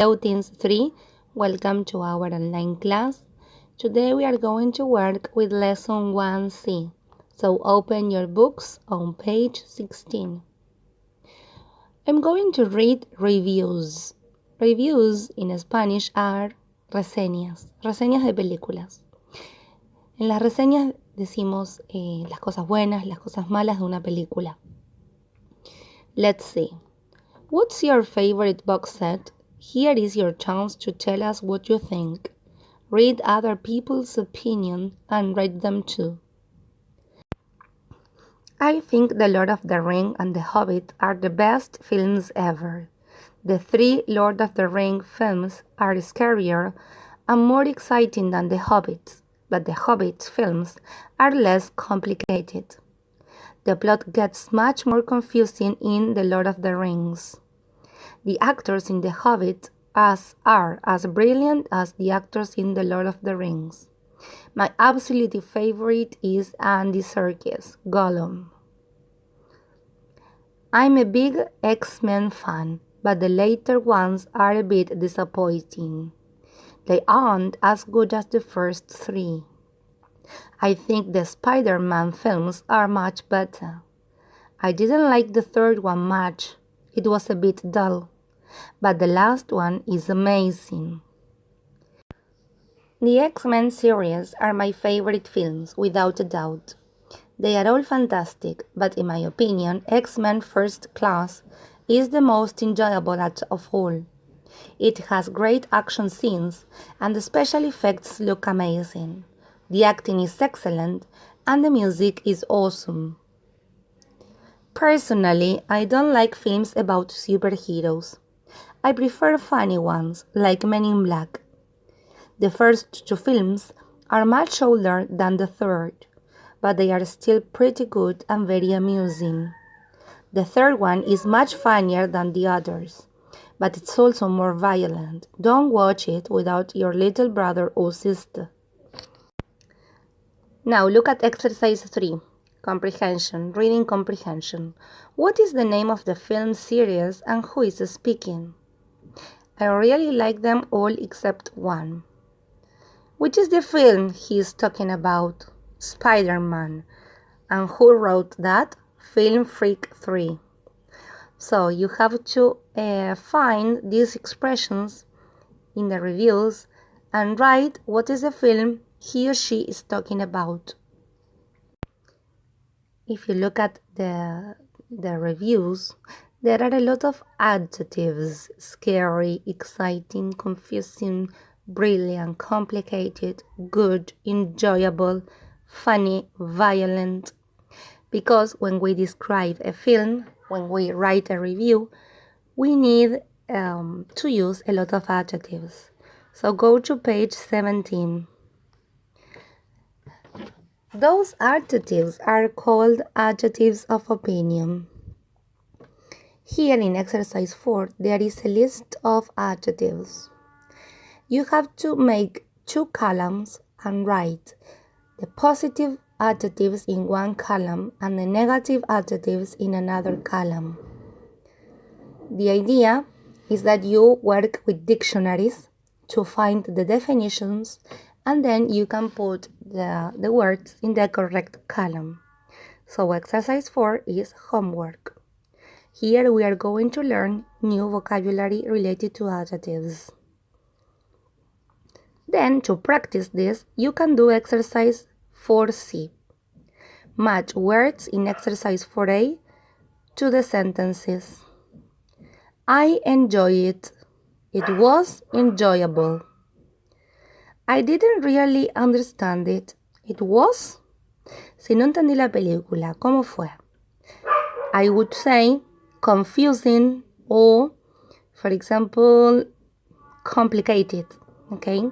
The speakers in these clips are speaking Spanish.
Hello Teens 3, welcome to our online class. Today we are going to work with lesson 1C. So open your books on page 16. I'm going to read reviews. Reviews in Spanish are reseñas de películas. En las reseñas decimos las cosas buenas, las cosas malas de una película. Let's see. What's your favorite box set? Here is your chance to tell us what you think. Read other people's opinion and rate them too. I think The Lord of the Ring and The Hobbit are the best films ever. The 3 Lord of the Ring films are scarier and more exciting than The Hobbit, but The Hobbit films are less complicated. The plot gets much more confusing in The Lord of the Rings. The actors in The Hobbit are as brilliant as the actors in The Lord of the Rings. My absolute favorite is Andy Serkis, Gollum. I'm a big X-Men fan, but the later ones are a bit disappointing. They aren't as good as the first 3. I think the Spider-Man films are much better. I didn't like the third one much. It was a bit dull, but the last one is amazing. The X-Men series are my favorite films, without a doubt. They are all fantastic, but in my opinion, X-Men First Class is the most enjoyable of all. It has great action scenes, and the special effects look amazing. The acting is excellent, and the music is awesome. Personally, I don't like films about superheroes. I prefer funny ones, like Men in Black. The first 2 films are much older than the third, but they are still pretty good and very amusing. The third one is much funnier than the others, but it's also more violent. Don't watch it without your little brother or sister. Now look at exercise 3. Comprehension, reading comprehension. What is the name of the film series and who is speaking? I really like them all except one. Which is the film he is talking about? Spider-Man. And who wrote that? Film Freak 3. So you have to find these expressions in the reviews and write what is the film he or she is talking about. If you look at the reviews, there are a lot of adjectives: scary, exciting, confusing, brilliant, complicated, good, enjoyable, funny, violent. Because when we describe a film, when we write a review, we need to use a lot of adjectives. So go to page 17. Those adjectives are called adjectives of opinion. Here in exercise 4, there is a list of adjectives. You have to make 2 columns and write the positive adjectives in one column and the negative adjectives in another column. The idea is that you work with dictionaries to find the definitions, and then you can put the words in the correct column. So exercise 4 is homework. Here we are going to learn new vocabulary related to adjectives. Then, to practice this, you can do exercise 4C. Match words in exercise 4A to the sentences. I enjoy it. It was enjoyable. I didn't really understand it. It was. Si no entendí la película, ¿cómo fue? I would say confusing or, for example, complicated. Okay?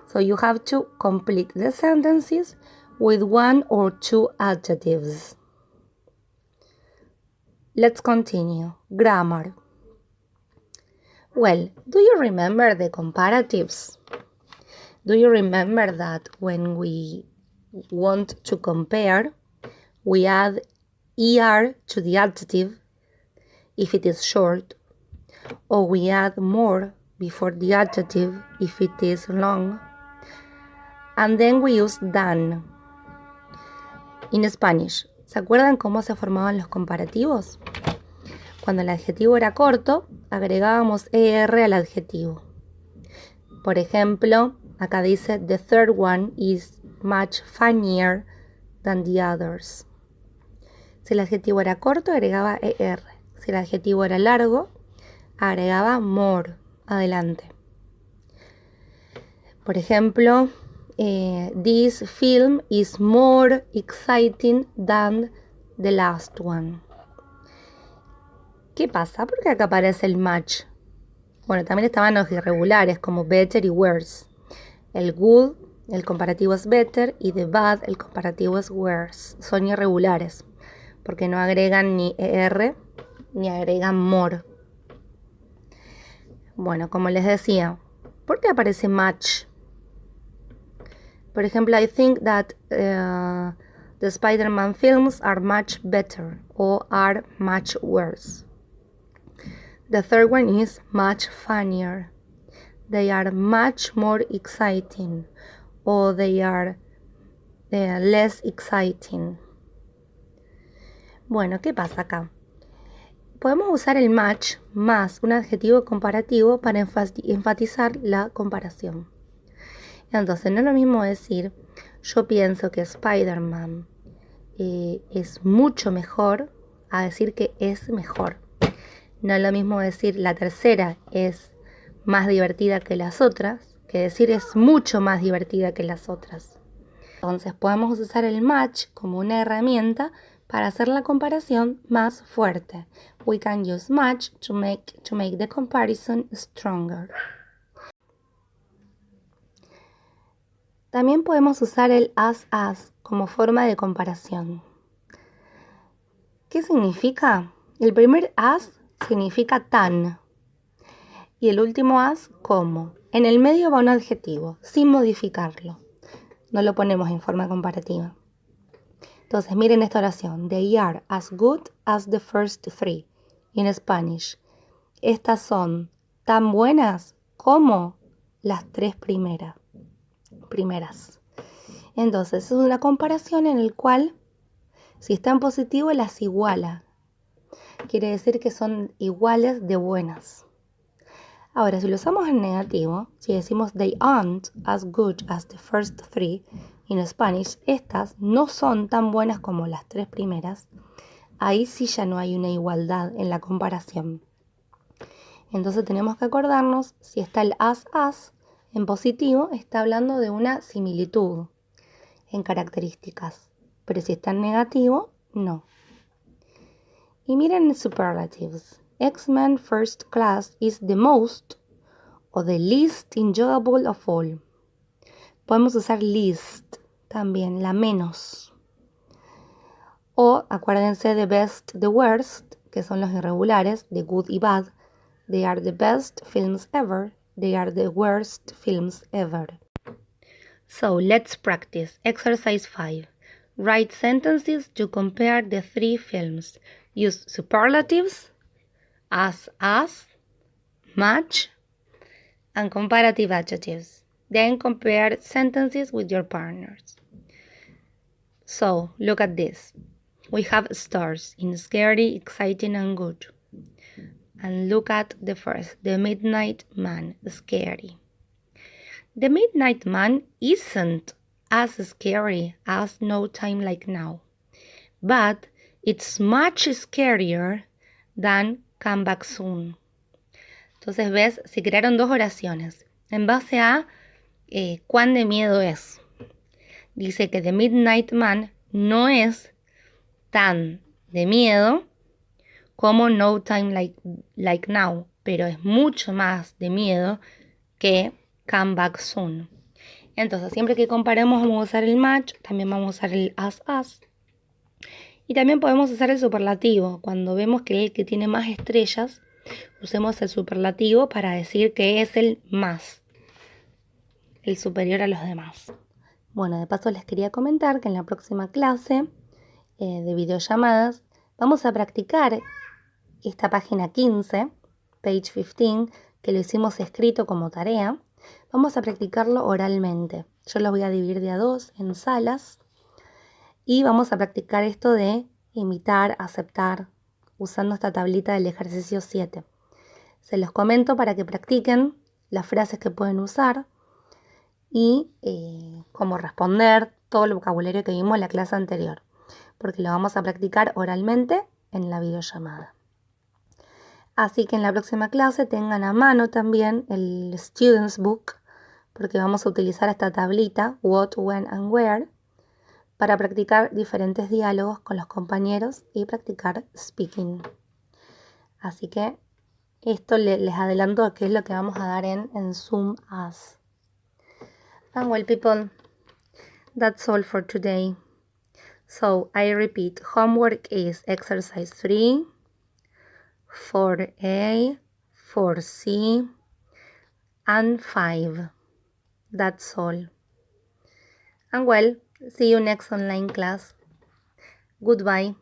So you have to complete the sentences with 1 or 2 adjectives. Let's continue. Grammar. Well, do you remember the comparatives? Do you remember that when we want to compare, we add er to the adjective if it is short, or we add more before the adjective if it is long. And then we use than. In Spanish, ¿se acuerdan cómo se formaban los comparativos? Cuando el adjetivo era corto, agregábamos ER al adjetivo. Por ejemplo, acá dice, the third one is much funnier than the others. Si el adjetivo era corto, agregaba ER. Si el adjetivo era largo, agregaba more adelante. Por ejemplo, this film is more exciting than the last one. ¿Qué pasa? ¿Por qué acá aparece el much? Bueno, también estaban los irregulares como better y worse. El good, el comparativo es better, y the bad, el comparativo es worse. Son irregulares porque no agregan ni ER ni agregan more. Bueno, como les decía, ¿por qué aparece much? Por ejemplo, I think that the Spider-Man films are much better or are much worse. The third one is much funnier. They are much more exciting or they are less exciting. Bueno, ¿qué pasa acá? Podemos usar el much más un adjetivo comparativo para enfatizar la comparación. Entonces, no es lo mismo decir, yo pienso que Spider-Man es mucho mejor, a decir que es mejor. No es lo mismo decir la tercera es más divertida que las otras, que decir es mucho más divertida que las otras. Entonces, podemos usar el much como una herramienta para hacer la comparación más fuerte. We can use much to make the comparison stronger. También podemos usar el as como forma de comparación. ¿Qué significa? El primer as significa tan y el último as como. En el medio va un adjetivo, sin modificarlo. No lo ponemos en forma comparativa. Entonces, miren esta oración. They are as good as the first three. In Spanish. Estas son tan buenas como las tres primeras. Entonces, es una comparación en la cual, si está en positivo, las iguala. Quiere decir que son iguales de buenas. Ahora, si lo usamos en negativo, si decimos they aren't as good as the first three, in Spanish, estas no son tan buenas como las tres primeras, ahí sí ya no hay una igualdad en la comparación. Entonces tenemos que acordarnos, si está el as, en positivo, está hablando de una similitud en características, pero si está en negativo, no. Y miren superlatives. X-Men First Class is the most o the least enjoyable of all. Podemos usar least también, la menos. O acuérdense de best, the worst, que son los irregulares, de good y bad. They are the best films ever. They are the worst films ever. So let's practice. Exercise 5. Write sentences to compare the three films. Use superlatives, as, much, and comparative adjectives. Then compare sentences with your partners. So, look at this. We have stars in scary, exciting, and good. And look at the first, The Midnight Man, scary. The Midnight Man isn't as scary as No Time Like Now, but it's much scarier than Come Back Soon. Entonces, ves, se crearon dos oraciones en base a cuán de miedo es. Dice que The Midnight Man no es tan de miedo como No Time Like Now, pero es mucho más de miedo que Come Back Soon. Entonces, siempre que comparemos vamos a usar el match, también vamos a usar el as. Y también podemos usar el superlativo. Cuando vemos que el que tiene más estrellas, usemos el superlativo para decir que es el más, el superior a los demás. Bueno, de paso les quería comentar que en la próxima clase de videollamadas vamos a practicar esta página 15, page 15, que lo hicimos escrito como tarea, vamos a practicarlo oralmente. Yo lo voy a dividir de a 2 en salas y vamos a practicar esto de imitar, aceptar, usando esta tablita del ejercicio 7. Se los comento para que practiquen las frases que pueden usar y cómo responder, todo el vocabulario que vimos en la clase anterior, porque lo vamos a practicar oralmente en la videollamada. Así que en la próxima clase tengan a mano también el Students Book, porque vamos a utilizar esta tablita, What, When and Where, para practicar diferentes diálogos con los compañeros y practicar speaking. Así que esto les adelanto qué es lo que vamos a dar en Zoom As. And well, people, that's all for today. So I repeat, homework is exercise 3, 4A, 4C, and 5. That's all. And well, see you next online class. Goodbye.